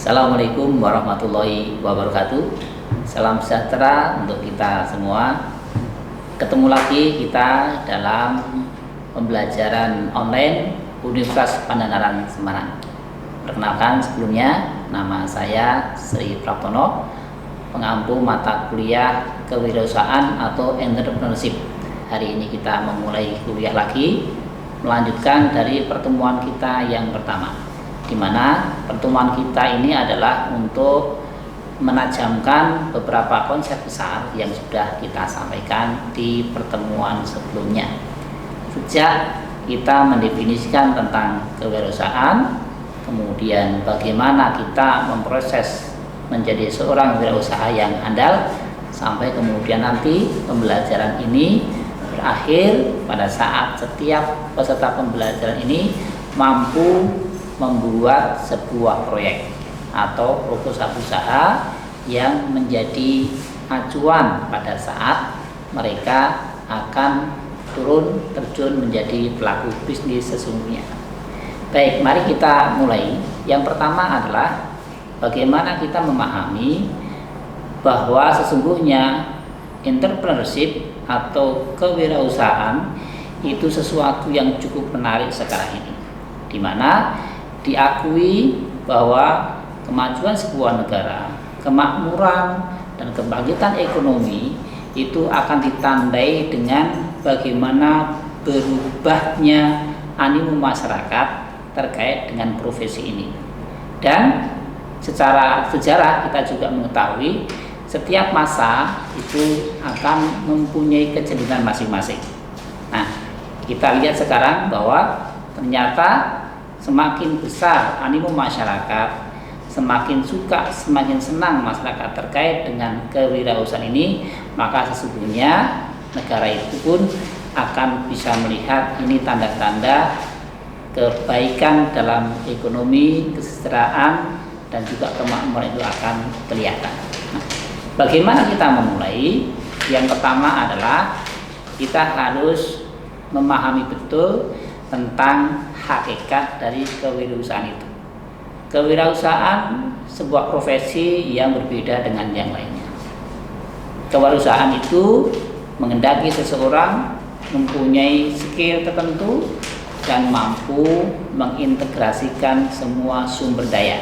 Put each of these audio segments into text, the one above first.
Assalamualaikum warahmatullahi wabarakatuh. Salam sejahtera untuk kita semua. Ketemu lagi kita dalam pembelajaran online Universitas Pandanaran Semarang. Perkenalkan sebelumnya, nama saya Sri Praptono, pengampu mata kuliah kewirausahaan atau entrepreneurship. Hari ini kita memulai kuliah lagi, melanjutkan dari pertemuan kita yang pertama, di mana pertemuan kita ini adalah untuk menajamkan beberapa konsep besar yang sudah kita sampaikan di pertemuan sebelumnya. Sejak kita mendefinisikan tentang kewirausahaan, kemudian bagaimana kita memproses menjadi seorang wirausaha yang andal, sampai kemudian nanti pembelajaran ini berakhir pada saat setiap peserta pembelajaran ini mampu membuat sebuah proyek atau proposal usaha yang menjadi acuan pada saat mereka akan turun terjun menjadi pelaku bisnis sesungguhnya. Baik, mari kita mulai. Yang pertama adalah bagaimana kita memahami bahwa sesungguhnya entrepreneurship atau kewirausahaan itu sesuatu yang cukup menarik sekarang ini, di mana diakui bahwa kemajuan sebuah negara, kemakmuran dan kebangkitan ekonomi itu akan ditandai dengan bagaimana berubahnya animo masyarakat terkait dengan profesi ini. Dan secara sejarah kita juga mengetahui setiap masa itu akan mempunyai kecenderungan masing-masing. Nah, kita lihat sekarang bahwa ternyata semakin besar animo masyarakat, semakin suka, semakin senang masyarakat terkait dengan kewirausahaan ini, maka sesungguhnya negara itu pun akan bisa melihat ini tanda-tanda kebaikan dalam ekonomi, kesejahteraan, dan juga kemakmuran itu akan kelihatan. Nah, bagaimana kita memulai? Yang pertama adalah kita harus memahami betul tentang hakikat dari kewirausahaan itu. Kewirausahaan sebuah profesi yang berbeda dengan yang lainnya. Kewirausahaan itu menghendaki seseorang mempunyai skill tertentu dan mampu mengintegrasikan semua sumber daya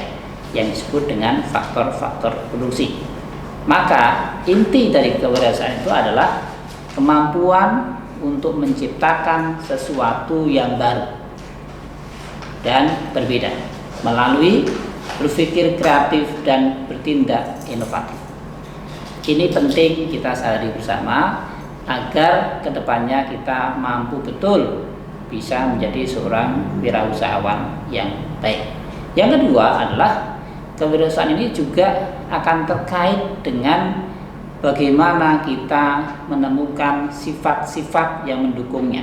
yang disebut dengan faktor-faktor produksi. Maka inti dari kewirausahaan itu adalah kemampuan untuk menciptakan sesuatu yang baru dan berbeda melalui berpikir kreatif dan bertindak inovatif. Ini penting kita sadari bersama agar kedepannya kita mampu betul bisa menjadi seorang wirausahawan yang baik. Yang kedua adalah kewirausahaan ini juga akan terkait dengan bagaimana kita menemukan sifat-sifat yang mendukungnya,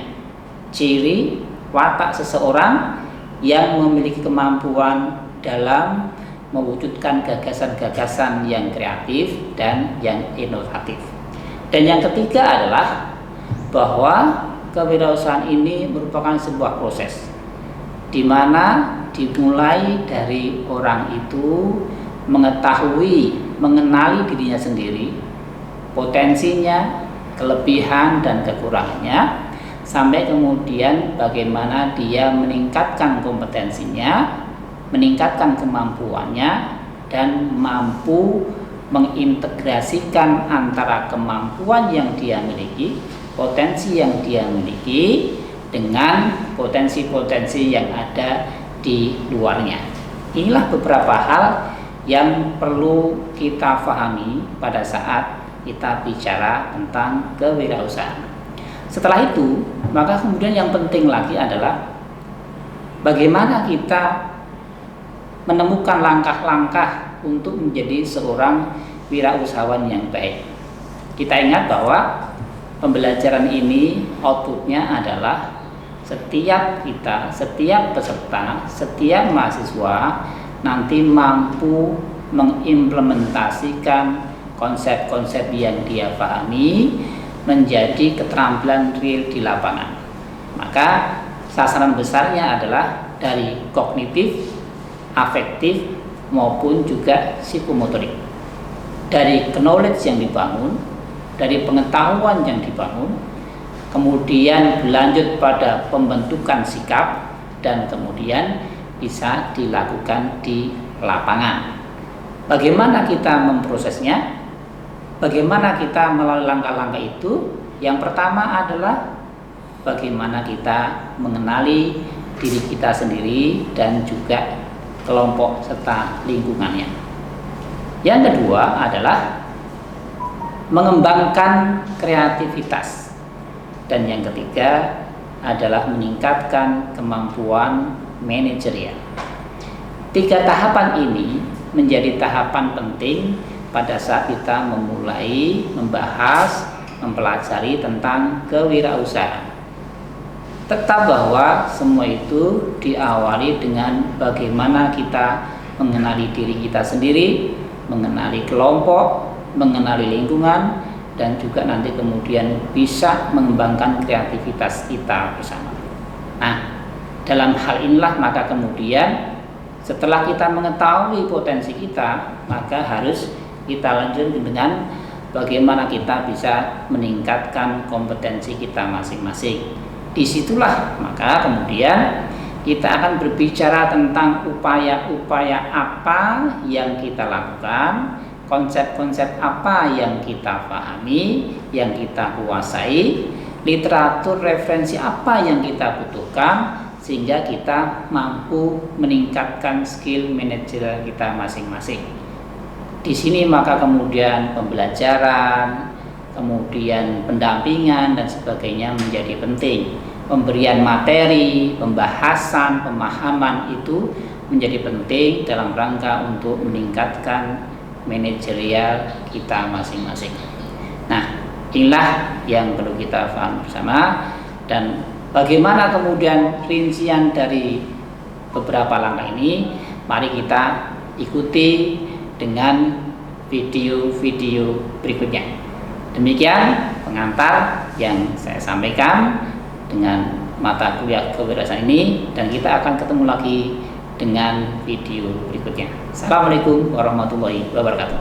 ciri watak seseorang yang memiliki kemampuan dalam mewujudkan gagasan-gagasan yang kreatif dan yang inovatif. Dan yang ketiga adalah bahwa kewirausahaan ini merupakan sebuah proses di mana dimulai dari orang itu mengetahui, mengenali dirinya sendiri, potensinya, kelebihan dan kekurangannya, sampai kemudian bagaimana dia meningkatkan kompetensinya, meningkatkan kemampuannya, dan mampu mengintegrasikan antara kemampuan yang dia miliki, potensi yang dia miliki, dengan potensi-potensi yang ada di luarnya. Inilah beberapa hal yang perlu kita pahami pada saat kita bicara tentang kewirausahaan. Setelah itu, maka kemudian yang penting lagi adalah bagaimana kita menemukan langkah-langkah untuk menjadi seorang wirausahawan yang baik. Kita ingat bahwa pembelajaran ini outputnya adalah setiap kita, setiap peserta, setiap mahasiswa nanti mampu mengimplementasikan konsep-konsep yang dia pahami menjadi keterampilan real di lapangan. Maka sasaran besarnya adalah dari kognitif, afektif, maupun juga psikomotorik. Dari knowledge yang dibangun, dari pengetahuan yang dibangun, kemudian berlanjut pada pembentukan sikap, dan kemudian bisa dilakukan di lapangan. Bagaimana kita memprosesnya? Bagaimana kita melalui langkah-langkah itu? Yang pertama adalah bagaimana kita mengenali diri kita sendiri dan juga kelompok serta lingkungannya. Yang kedua adalah mengembangkan kreativitas. Dan yang ketiga adalah meningkatkan kemampuan manajerial. 3 tahapan ini menjadi tahapan penting pada saat kita memulai membahas, mempelajari tentang kewirausahaan. Tetap bahwa semua itu diawali dengan bagaimana kita mengenali diri kita sendiri, mengenali kelompok, mengenali lingkungan, dan juga nanti kemudian bisa mengembangkan kreativitas kita bersama. Nah, dalam hal inilah maka kemudian setelah kita mengetahui potensi kita, maka harus kita lanjutkan dengan bagaimana kita bisa meningkatkan kompetensi kita masing-masing. Disitulah maka kemudian kita akan berbicara tentang upaya-upaya apa yang kita lakukan, konsep-konsep apa yang kita pahami, yang kita kuasai, literatur referensi apa yang kita butuhkan, sehingga kita mampu meningkatkan skill manajerial kita masing-masing. Di sini maka kemudian pembelajaran, kemudian pendampingan dan sebagainya menjadi penting. Pemberian materi, pembahasan, pemahaman itu menjadi penting dalam rangka untuk meningkatkan manajerial kita masing-masing. Nah, inilah yang perlu kita paham bersama, dan bagaimana kemudian rincian dari beberapa langkah ini, mari kita ikuti dengan video-video berikutnya. Demikian pengantar yang saya sampaikan dengan mata kuliah kewirausahaan ini, dan kita akan ketemu lagi dengan video berikutnya. Assalamualaikum warahmatullahi wabarakatuh.